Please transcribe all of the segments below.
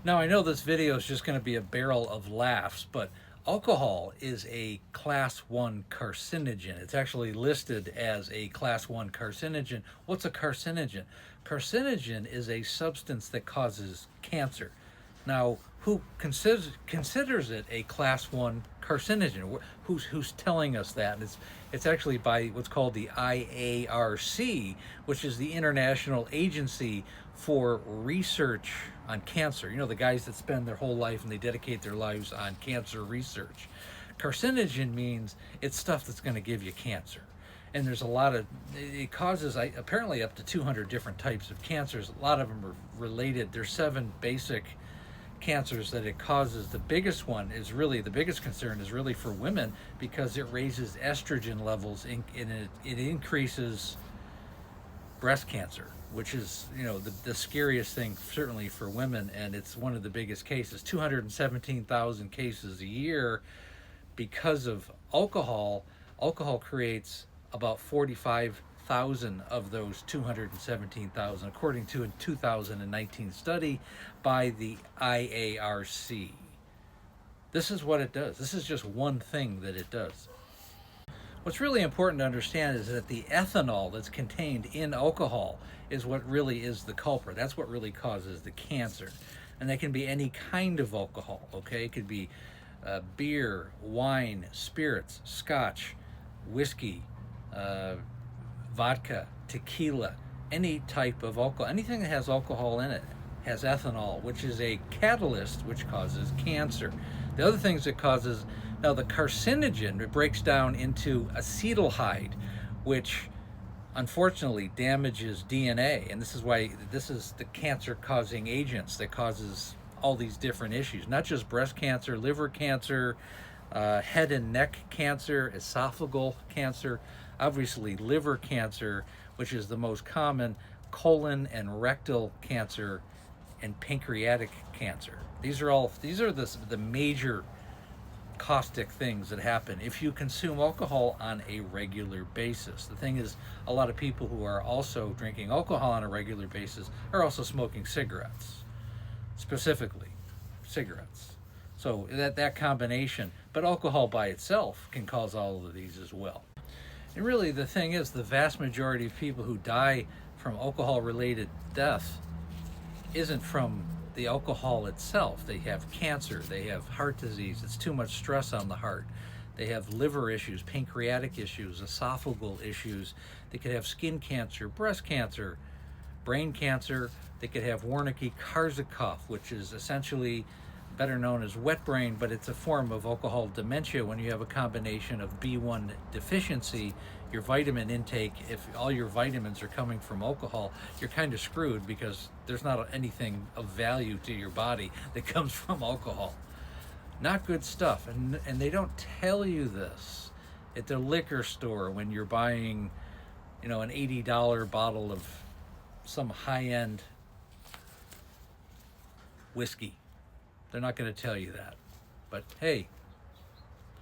Now, I know this video is just going to be a barrel of laughs, but alcohol is a class 1 carcinogen. It's actually listed as a class 1 carcinogen. What's a carcinogen? Carcinogen is a substance that causes cancer. Now, who considers it a class 1 carcinogen? Who's telling us that? And it's actually by what's called the IARC, which is the International Agency for Research on Cancer. You know, the guys that spend their whole life and they dedicate their lives on cancer research. Carcinogen means it's stuff that's going to give you cancer. And there's a lot of, it causes apparently up to 200 different types of cancers. A lot of them are related. There's 7 basic cancers that it causes. The biggest one is really, the biggest concern is really for women, because it raises estrogen levels and it increases breast cancer, which is, you know, the scariest thing certainly for women, and it's one of the biggest cases. 217,000 cases a year because of alcohol. Alcohol creates about 45,000 of those 217,000, according to a 2019 study by the IARC. This is what it does. This is just one thing that it does. What's really important to understand is that the ethanol that's contained in alcohol is what really is the culprit. That's what really causes the cancer. And that can be any kind of alcohol, okay? It could be beer, wine, spirits, scotch, whiskey, vodka, tequila, any type of alcohol. Anything that has alcohol in it has ethanol, which is a catalyst which causes cancer. The other things it causes, now the carcinogen, it breaks down into acetaldehyde, which unfortunately damages DNA, and this is why this is the cancer-causing agents that causes all these different issues, not just breast cancer, liver cancer, head and neck cancer, esophageal cancer, obviously liver cancer, which is the most common, colon and rectal cancer, and pancreatic cancer. These are the major caustic things that happen if you consume alcohol on a regular basis. The thing is, a lot of people who are also drinking alcohol on a regular basis are also smoking cigarettes, specifically cigarettes. So that combination, but alcohol by itself can cause all of these as well. And really the thing is, the vast majority of people who die from alcohol-related death isn't from the alcohol itself. They have cancer, they have heart disease, it's too much stress on the heart. They have liver issues, pancreatic issues, esophageal issues. They could have skin cancer, breast cancer, brain cancer. They could have Wernicke-Korsakoff, which is essentially better known as wet brain, but it's a form of alcohol dementia when you have a combination of B1 deficiency. Your vitamin intake, if all your vitamins are coming from alcohol, you're kind of screwed, because there's not anything of value to your body that comes from alcohol. Not good stuff, and they don't tell you this at the liquor store when you're buying, you know, an $80 bottle of some high-end whiskey. They're not going to tell you that. But hey,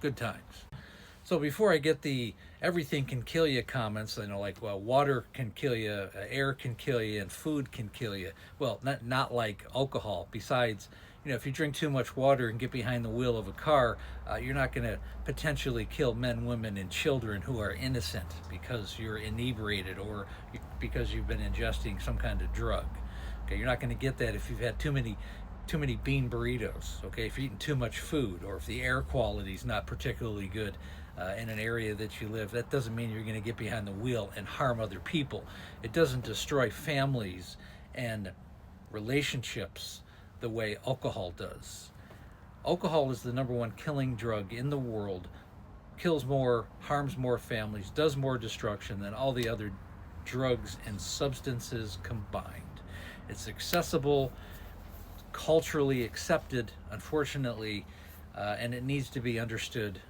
good times. So before I get the everything can kill you comments, you know, like, well, water can kill you, air can kill you, and food can kill you. Well, not like alcohol. Besides, you know, if you drink too much water and get behind the wheel of a car, you're not going to potentially kill men, women, and children who are innocent because you're inebriated or because you've been ingesting some kind of drug. Okay, you're not going to get that if you've had too many bean burritos, okay, if you're eating too much food, or if the air quality is not particularly good in an area that you live. That doesn't mean you're going to get behind the wheel and harm other people. It doesn't destroy families and relationships the way alcohol does. Alcohol is the #1 killing drug in the world, kills more, harms more families, does more destruction than all the other drugs and substances combined. It's accessible, culturally accepted, unfortunately, and it needs to be understood.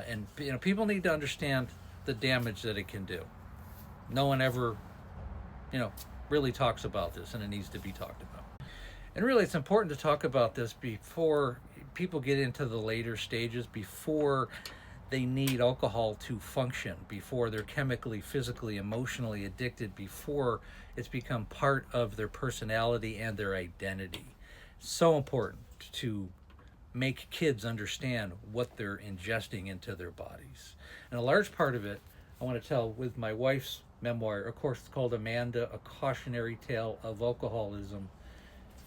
And you know, people need to understand the damage that it can do. No one ever, you know, really talks about this, and it needs to be talked about. And really, it's important to talk about this before people get into the later stages, before they need alcohol to function, before they're chemically, physically, emotionally addicted, before it's become part of their personality and their identity. So important to make kids understand what they're ingesting into their bodies. And a large part of it, I want to tell with my wife's memoir, of course, it's called Amanda, A Cautionary Tale of Alcoholism.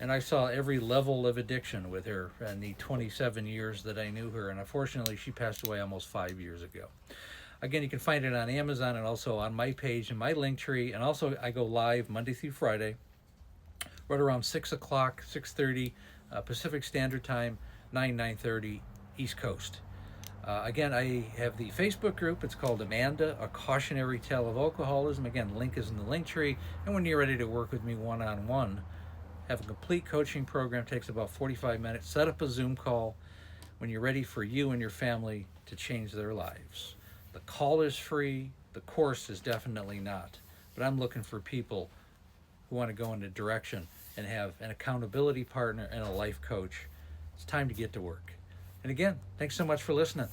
And I saw every level of addiction with her in the 27 years that I knew her. And unfortunately, she passed away almost 5 years ago. Again, you can find it on Amazon and also on my page and my link tree. And also, I go live Monday through Friday, right around 6 o'clock, 6:30 Pacific Standard Time, 9:30 East Coast. Again, I have the Facebook group. It's called Amanda, A Cautionary Tale of Alcoholism. Again, link is in the link tree. And when you're ready to work with me one-on-one, have a complete coaching program, takes about 45 minutes. Set up a Zoom call when you're ready for you and your family to change their lives. The call is free. The course is definitely not. But I'm looking for people who want to go in a direction and have an accountability partner and a life coach. It's time to get to work. And again, thanks so much for listening.